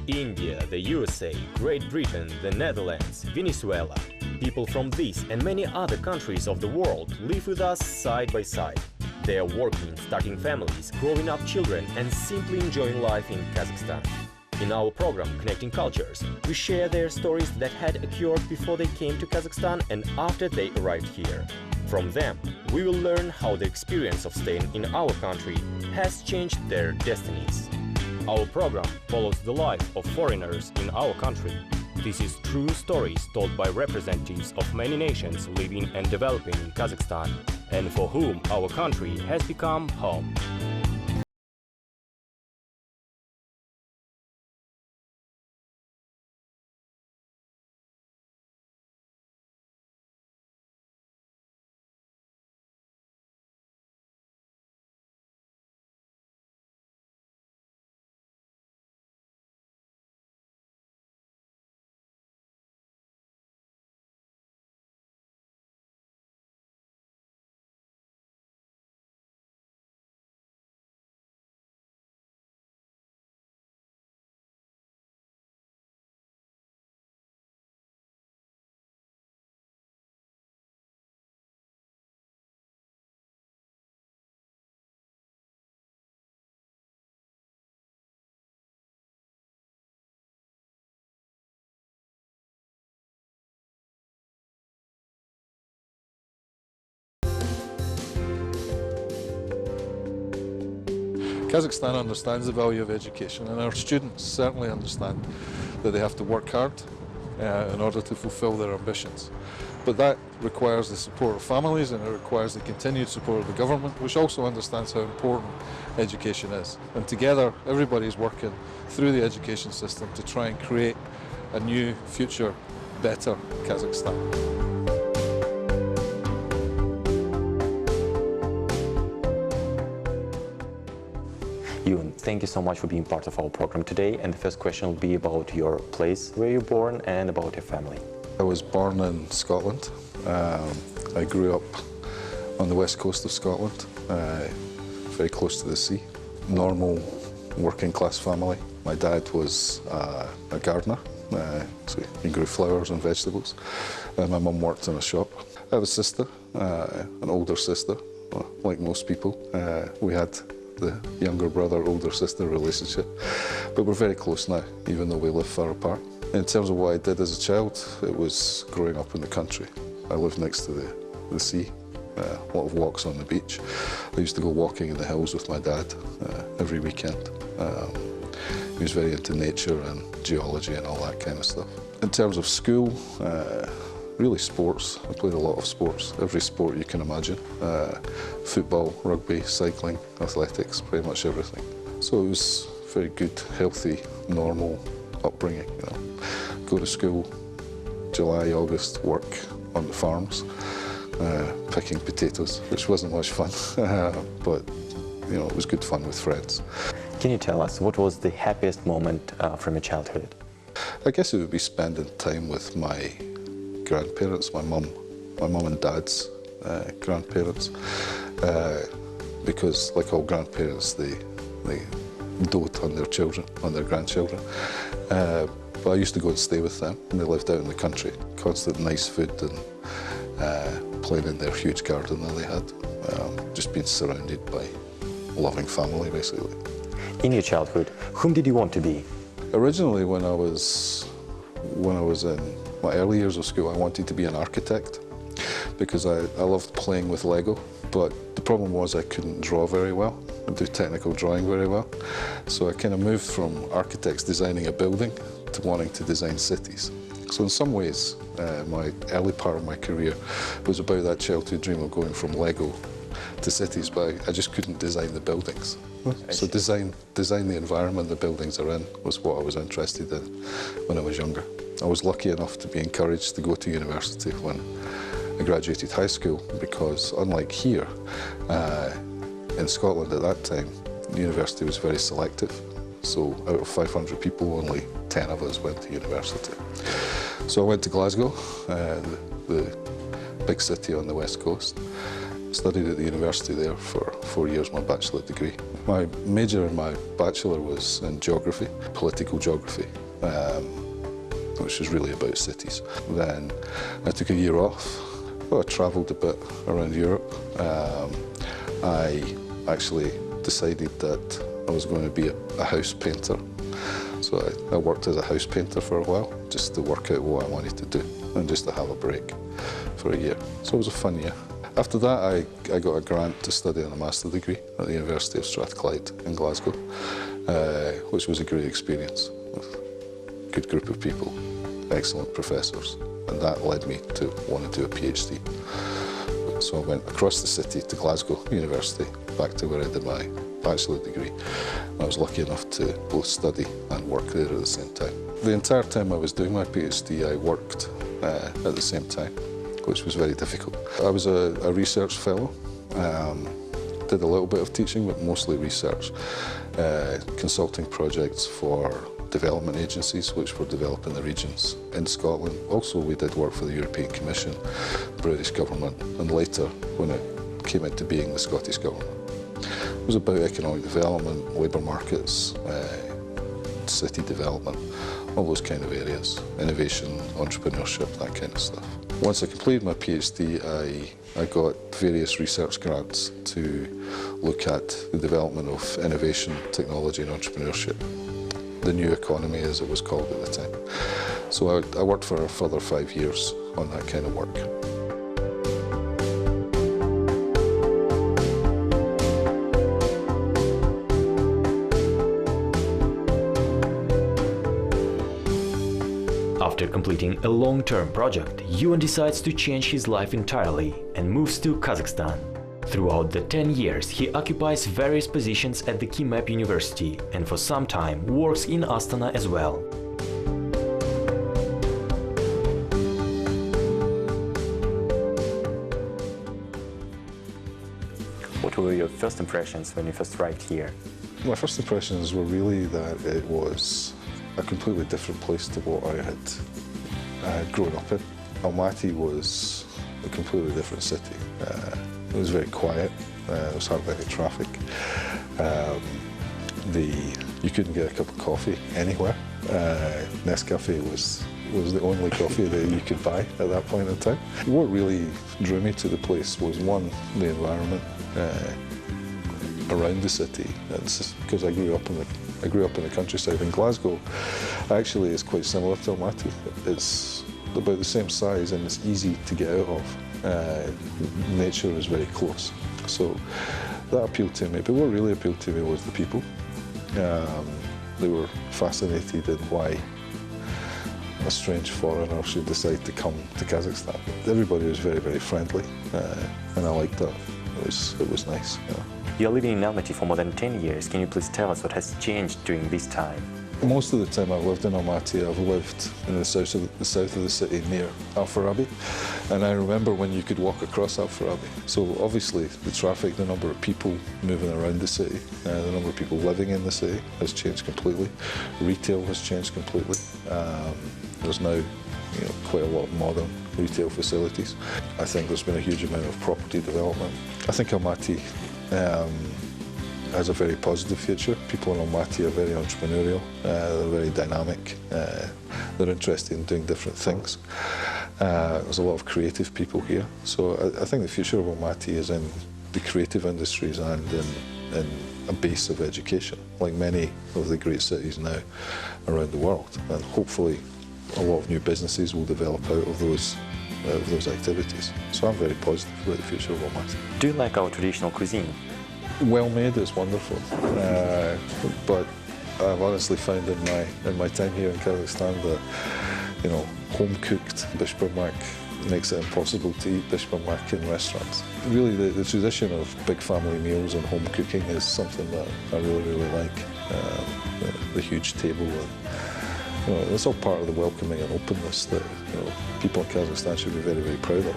India, the USA, Great Britain, the Netherlands, Venezuela. People from these and many other countries of the world live with us side by side. They are working, starting families, growing up children and simply enjoying life in Kazakhstan. In our program Connecting Cultures, we share their stories that had occurred before they came to Kazakhstan and after they arrived here. From them, we will learn how the experience of staying in our country has changed their destinies. Our program follows the life of foreigners in our country. This is true stories told by representatives of many nations living and developing in Kazakhstan, and for whom our country has become home. Kazakhstan understands the value of education, and our students certainly understand that they have to work hard in order to fulfill their ambitions. But that requires the support of families, and it requires the continued support of the government, which also understands how important education is. And together, everybody's working through the education system to try and create a new, future, better Kazakhstan. Ewan, thank you so much for being part of our program today. And the first question will be about your place where you were born and about your family. I was born in Scotland. I grew up on the west coast of Scotland, very close to the sea. Normal working class family. My dad was a gardener, so he grew flowers and vegetables. My mum worked in a shop. I have a sister, an older sister, like most people. We had the younger brother, older sister relationship, but we're very close now, even though we live far apart. In terms of what I did as a child, it was growing up in the country. I lived next to the sea, a lot of walks on the beach. I used to go walking in the hills with my dad every weekend. He was very into nature and geology and all that kind of stuff. In terms of school, really sports. I played a lot of sports, every sport you can imagine. Football, rugby, cycling, athletics, pretty much everything. So it was very good, healthy, normal upbringing. You know. Go to school, July, August, work on the farms, picking potatoes, which wasn't much fun, but you know, it was good fun with friends. Can you tell us what was the happiest moment from your childhood? I guess it would be spending time with my grandparents, my mum and dad's grandparents, because like all grandparents, they dote on their children, on their grandchildren. But I used to go and stay with them, and they lived out in the country. Constant nice food and playing in their huge garden that they had. Just being surrounded by loving family, basically. In your childhood, whom did you want to be? Originally, when I was in my early years of school, I wanted to be an architect because I loved playing with Lego, but the problem was I couldn't draw very well and do technical drawing very well. So I kind of moved from architects designing a building to wanting to design cities. So in some ways, my early part of my career was about that childhood dream of going from Lego to cities, but I just couldn't design the buildings. So design the environment the buildings are in was what I was interested in when I was younger. I was lucky enough to be encouraged to go to university when I graduated high school, because unlike here, in Scotland at that time, the university was very selective. So out of 500 people, only 10 of us went to university. So I went to Glasgow, the big city on the west coast. Studied at the university there for 4 years, my bachelor degree. My major in my bachelor was in geography, political geography, which was really about cities. Then I took a year off. Well, I travelled a bit around Europe. I actually decided that I was going to be a house painter. So I worked as a house painter for a while, just to work out what I wanted to do and just to have a break for a year. So it was a fun year. After that, I got a grant to study on a master's degree at the University of Strathclyde in Glasgow, which was a great experience. A good group of people, excellent professors, and that led me to want to do a PhD. So I went across the city to Glasgow University, back to where I did my bachelor degree. I was lucky enough to both study and work there at the same time. The entire time I was doing my PhD, I worked at the same time, which was very difficult. I was a research fellow, did a little bit of teaching, but mostly research, consulting projects for development agencies which were developing the regions in Scotland. Also, we did work for the European Commission, the British government, and later, when it came into being, the Scottish government. It was about economic development, labour markets, city development, all those kind of areas, innovation, entrepreneurship, that kind of stuff. Once I completed my PhD, I got various research grants to look at the development of innovation, technology and entrepreneurship. The new economy, as it was called at the time. So I worked for a further 5 years on that kind of work. After completing a long-term project, Ewan decides to change his life entirely and moves to Kazakhstan. Throughout the 10 years, he occupies various positions at the KIMEP University and for some time works in Astana as well. What were your first impressions when you first arrived here? My first impressions were really that it was a completely different place to what I had grown up in. Almaty was a completely different city. It was very quiet, there was hardly any traffic. You couldn't get a cup of coffee anywhere. Nescafe was the only coffee that you could buy at that point in time. What really drew me to the place was, one, the environment around the city. Because I grew up in the countryside. In Glasgow, actually, is quite similar to Almaty. It's about the same size and it's easy to get out of. Nature is very close, so that appealed to me. But what really appealed to me was the people. They were fascinated in why a strange foreigner should decide to come to Kazakhstan. Everybody was very, very friendly, and I liked that. It was nice. Yeah. You're living in Almaty for more than 10 years. Can you please tell us what has changed during this time? Most of the time I've lived in Almaty, I've lived in the south of the city near Al-Farabi. And I remember when you could walk across Al-Farabi. So obviously the traffic, the number of people moving around the city, the number of people living in the city has changed completely. Retail has changed completely. There's now quite a lot of modern retail facilities. I think there's been a huge amount of property development. I think Almaty has a very positive future. People in Almaty are very entrepreneurial, they're very dynamic, they're interested in doing different things. There's a lot of creative people here. So I think the future of Almaty is in the creative industries and in a base of education, like many of the great cities now around the world. And hopefully a lot of new businesses will develop out of those activities. So I'm very positive about the future of Almaty. Do you like our traditional cuisine? Well made is wonderful, but I've honestly found in my time here in Kazakhstan that home cooked bishbarmak makes it impossible to eat bishbarmak in restaurants. Really, the tradition of big family meals and home cooking is something that I really, really like. The huge table, and it's all part of the welcoming and openness that people in Kazakhstan should be very, very proud of.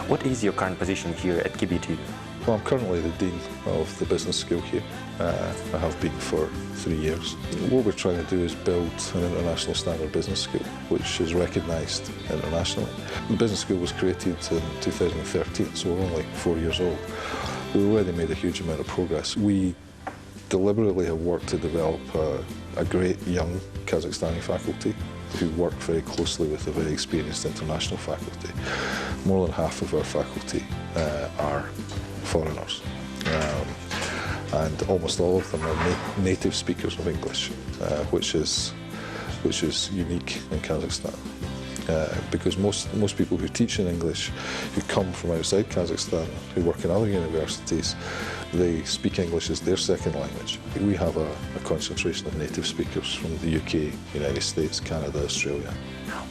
What is your current position here at KBTU? Well, I'm currently the Dean of the Business School here. I have been for 3 years. What we're trying to do is build an international standard business school, which is recognised internationally. The business school was created in 2013, so we're only 4 years old. We've already made a huge amount of progress. We deliberately have worked to develop a great young Kazakhstani faculty who work very closely with a very experienced international faculty. More than half of our faculty are foreigners, and almost all of them are native speakers of English, which is unique in Kazakhstan. Because most people who teach in English, who come from outside Kazakhstan, who work in other universities, they speak English as their second language. We have a concentration of native speakers from the UK, United States, Canada, Australia.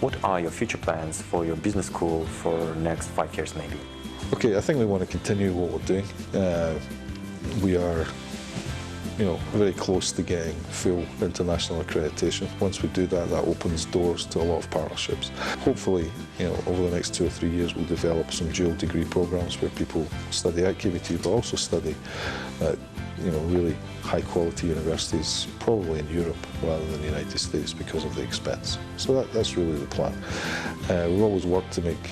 What are your future plans for your business school for next 5 years maybe? Okay, I think we want to continue what we're doing. We are very close to getting full international accreditation. Once we do that, that opens doors to a lot of partnerships. Hopefully, over the next 2 or 3 years, we'll develop some dual degree programs where people study at KBT, but also study at, really high quality universities, probably in Europe rather than the United States because of the expense. So that's really the plan. We've always worked to make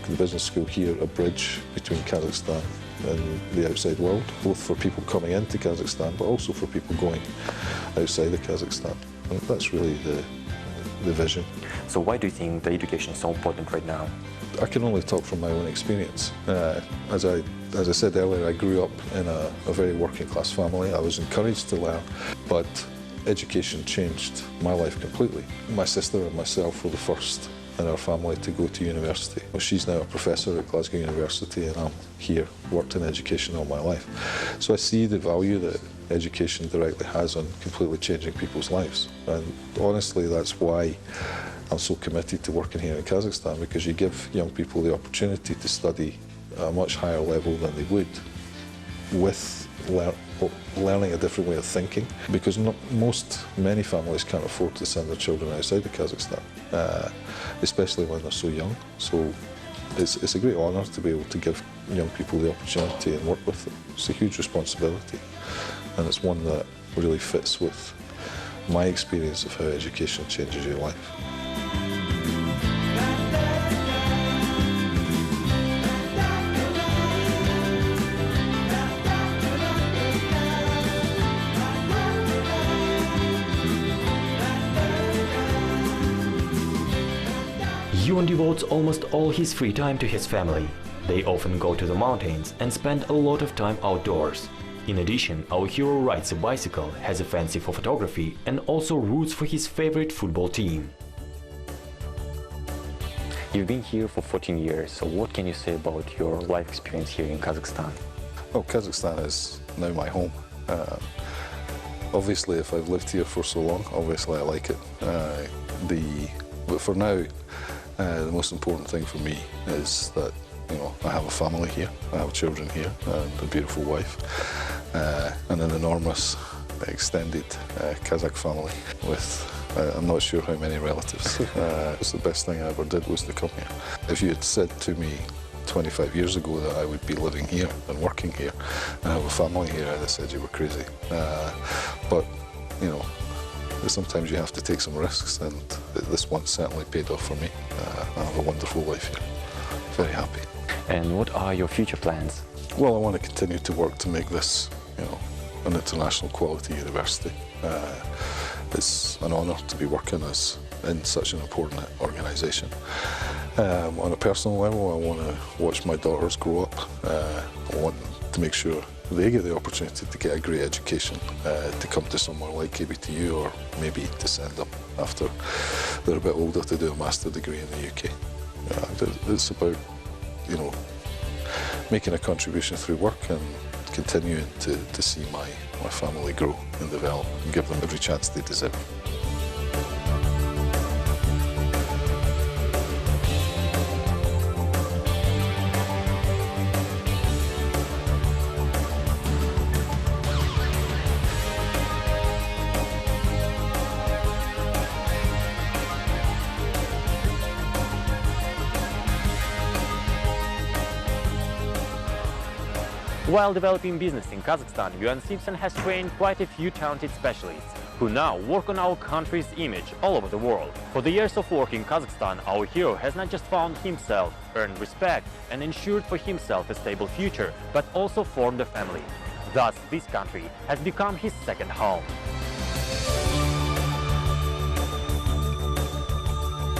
the business school here a bridge between Kazakhstan and the outside world, both for people coming into Kazakhstan, but also for people going outside of Kazakhstan. And that's really the vision. So why do you think the education is so important right now? I can only talk from my own experience. As I said earlier, I grew up in a very working class family. I was encouraged to learn, but education changed my life completely. My sister and myself were the first in our family to go to university. Well, she's now a professor at Glasgow University and I'm here, worked in education all my life. So I see the value that education directly has on completely changing people's lives. And honestly, that's why I'm so committed to working here in Kazakhstan, because you give young people the opportunity to study at a much higher level than they would with learning a different way of thinking, because many families can't afford to send their children outside of Kazakhstan, especially when they're so young. So it's a great honour to be able to give young people the opportunity and work with them. It's a huge responsibility, and it's one that really fits with my experience of how education changes your life. Ewan devotes almost all his free time to his family. They often go to the mountains and spend a lot of time outdoors. In addition, our hero rides a bicycle, has a fancy for photography and also roots for his favorite football team. You've been here for 14 years, so what can you say about your life experience here in Kazakhstan? Well, Kazakhstan is now my home. Obviously, if I've lived here for so long, obviously I like it. But for now, the most important thing for me is that I have a family here, I have children here, and a beautiful wife, and an enormous extended Kazakh family with I'm not sure how many relatives. It's the best thing I ever did was to come here. If you had said to me 25 years ago that I would be living here and working here and have a family here, I'd have said you were crazy. But sometimes you have to take some risks, and this one certainly paid off for me. I have a wonderful life here. Very happy. And what are your future plans? Well, I want to continue to work to make this, an international quality university. It's an honour to be working in such an important organisation. On a personal level, I want to watch my daughters grow up. I want to make sure they get the opportunity to get a great education, to come to somewhere like KBTU, or maybe to send them after they're a bit older to do a master's degree in the UK. It's about, making a contribution through work and continuing to see my family grow and develop and give them every chance they deserve. While developing business in Kazakhstan, Ewan Simpson has trained quite a few talented specialists who now work on our country's image all over the world. For the years of work in Kazakhstan, our hero has not just found himself, earned respect and ensured for himself a stable future, but also formed a family. Thus, this country has become his second home.